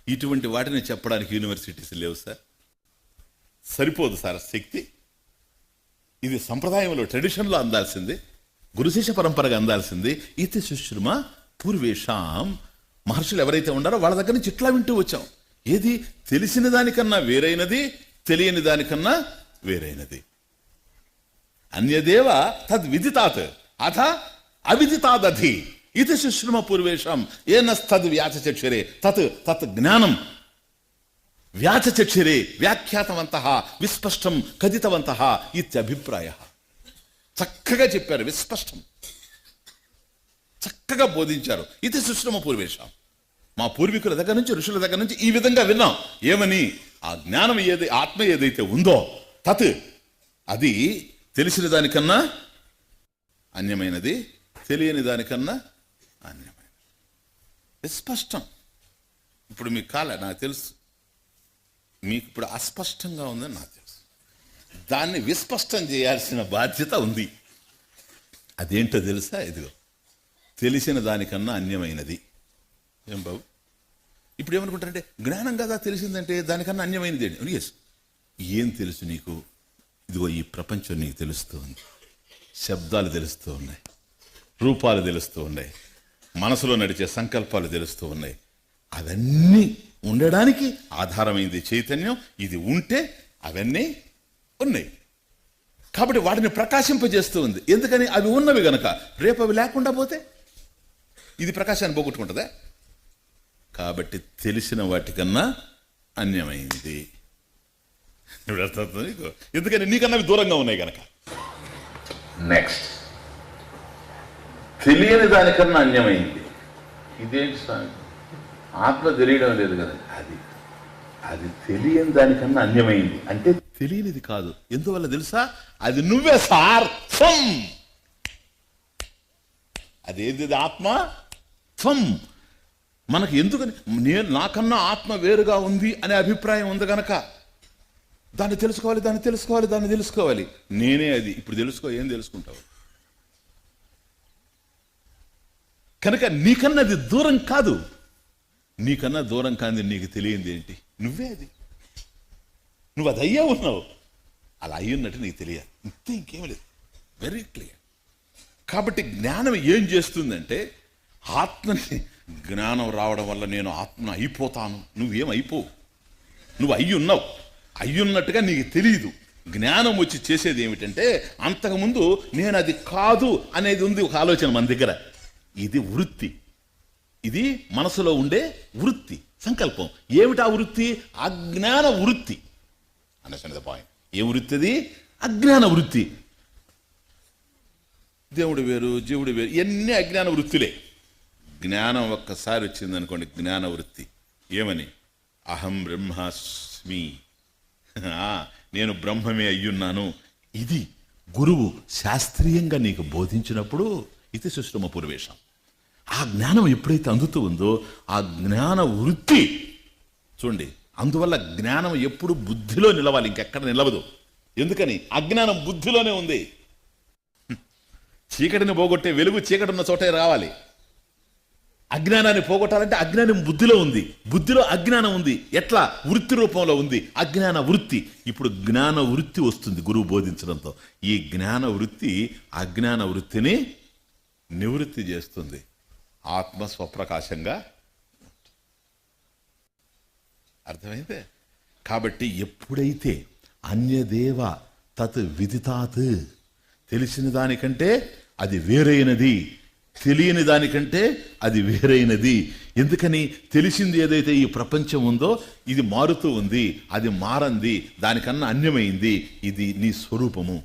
ఇటువంటి వాటిని చెప్పడానికి యూనివర్సిటీస్ లేవు సార్, సరిపోదు సార్ శక్తి. ఇది సంప్రదాయంలో ట్రెడిషన్లో అందాల్సింది, గురుశిష్య పరంపరగా అందాల్సింది. ఇతి శుశ్రుమ పూర్వేషాం, మహర్షులు ఎవరైతే ఉన్నారో వాళ్ళ దగ్గర నుంచి ఇట్లా వింటూ వచ్చాం. ఏది తెలిసిన దానికన్నా వేరైనది, తెలియని దానికన్నా వేరైనది. అన్యదేవ తద్విదితాత్ అథ అవిదితాదధి ఇది శుశ్రుమ పూర్వేషాం ఏనస్తద్ వ్యాచచక్షరే తత్ తత్ జ్ఞానం వ్యాచచక్షరే వ్యాఖ్యాతవంతః విస్పష్టం కథితవంతః ఇత్యభిప్రాయః. చక్కగా చెప్పారు, విస్పష్టం చక్కగా బోధించారు. ఇది శుశ్రుమ పూర్వేషాం, మా పూర్వీకుల దగ్గర నుంచి, ఋషుల దగ్గర నుంచి ఈ విధంగా విన్నాం. ఏమని? ఆ జ్ఞానం ఆత్మ ఏదైతే ఉందో తత్, అది తెలిసిన దానికన్నా అన్యమైనది, తెలియని దానికన్నా అన్యమైనది. విస్పష్టం. ఇప్పుడు మీకు నాకు తెలుసు, మీకు ఇప్పుడు అస్పష్టంగా ఉందని నాకు తెలుసు. దాన్ని విస్పష్టం చేయాల్సిన బాధ్యత ఉంది. అదేంటో తెలుసా? ఇదిగో తెలిసిన దానికన్నా అన్యమైనది. ఏం బాబు, ఇప్పుడు ఏమనుకుంటారంటే జ్ఞానం కదా తెలిసిందంటే దానికన్నా అన్యమైనది ఏంటి? ఎస్, ఏం తెలుసు నీకు? ఇదిగో ఈ ప్రపంచం నీకు తెలుస్తూ ఉంది, శబ్దాలు తెలుస్తూ ఉన్నాయి, రూపాలు తెలుస్తూ ఉన్నాయి, మనసులో నడిచే సంకల్పాలు తెలుస్తూ ఉన్నాయి. అవన్నీ ఉండడానికి ఆధారమైంది చైతన్యం. ఇది ఉంటే అవన్నీ ఉన్నాయి. కాబట్టి వాటిని ప్రకాశింపజేస్తూ ఉంది. ఎందుకని? అవి ఉన్నవి గనక. రేపు అవి లేకుండా పోతే ఇది ప్రకాశాన్ని పోగొట్టుకుంటుందా? కాబట్టి తెలిసిన వాటికన్నా అన్యమైంది. ఎందుకని? నీకన్నా అవి దూరంగా ఉన్నాయి గనక. నెక్స్ట్, తెలియని దానికన్నా అన్యమైంది. ఇదేంటి స్వామి? ఆత్మ తెలియడం లేదు కదా, అది తెలియని దానికన్నా అన్యమైంది అంటే తెలియనిది కాదు. ఎందువల్ల తెలుసా? అది నువ్వే సార్. అదేది ఆత్మ త్వం. మనకు ఎందుకని? నాకన్నా ఆత్మ వేరుగా ఉంది అనే అభిప్రాయం ఉంది గనక దాన్ని తెలుసుకోవాలి. నేనే అది. ఇప్పుడు ఏం తెలుసుకుంటావు? కనుక నీకన్నా అది దూరం కాదు. నీకన్నా దూరం కాదు నీకు తెలియంది ఏంటి? నువ్వే అది. నువ్వు అది అయ్యే ఉన్నావు. అలా అయ్యున్నట్టు నీకు తెలియాలి. ఇంతే, ఇంకేం లేదు. Very clear. కాబట్టి జ్ఞానం ఏం చేస్తుందంటే, ఆత్మని జ్ఞానం రావడం వల్ల నేను ఆత్మ అయిపోతాను. నువ్వేం అయిపోవు. నువ్వు అయ్యున్నావు. అయ్యున్నట్టుగా నీకు తెలియదు. జ్ఞానం వచ్చి చేసేది ఏమిటంటే, అంతకుముందు నేను అది కాదు అనేది ఉంది ఒక ఆలోచన మన దగ్గర. ఇది వృత్తి, ఇది మనసులో ఉండే వృత్తి, సంకల్పం. ఏమిటా వృత్తి? అజ్ఞాన వృత్తి. Understand the point. ఏ వృత్తి అది? అజ్ఞాన వృత్తి. దేవుడు వేరు, జీవుడు వేరు, ఇవన్నీ అజ్ఞాన వృత్తులే. జ్ఞానం ఒక్కసారి వచ్చిందనుకోండి, జ్ఞాన వృత్తి. ఏమని? అహం బ్రహ్మాస్మి, నేను బ్రహ్మమే అయ్యున్నాను. ఇది గురువు శాస్త్రీయంగా నీకు బోధించినప్పుడు ఇది సుశ్రుమ పూర్వేశం. ఆ జ్ఞానం ఎప్పుడైతే అందుతూ ఉందో ఆ జ్ఞాన వృత్తి చూడండి. అందువల్ల జ్ఞానం ఎప్పుడు బుద్ధిలో నిలవాలి, ఇంకెక్కడ నిలవదు. ఎందుకని? అజ్ఞానం బుద్ధిలోనే ఉంది. చీకటిని పోగొట్టే వెలుగు చీకటి ఉన్న చోటే రావాలి. అజ్ఞానాన్ని పోగొట్టాలంటే అజ్ఞానం బుద్ధిలో ఉంది. బుద్ధిలో అజ్ఞానం ఉంది. ఎట్లా? వృత్తి రూపంలో ఉంది, అజ్ఞాన వృత్తి. ఇప్పుడు జ్ఞాన వృత్తి వస్తుంది గురువు బోధించడంతో. ఈ జ్ఞాన వృత్తి అజ్ఞాన వృత్తిని నివృత్తి చేస్తుంది. ఆత్మ స్వప్రకాశంగా. అర్థమైందే? కాబట్టి ఎప్పుడైతే అన్యదేవ తత్ విదితాత్, తెలిసిన దానికంటే అది వేరైనది, తెలియని దానికంటే అది వేరైనది. ఎందుకని? తెలిసింది ఏదైతే ఈ ప్రపంచం ఉందో ఇది మారుతూ ఉంది, అది మారంది, దానికన్నా అన్యమైంది. ఇది నీ స్వరూపము.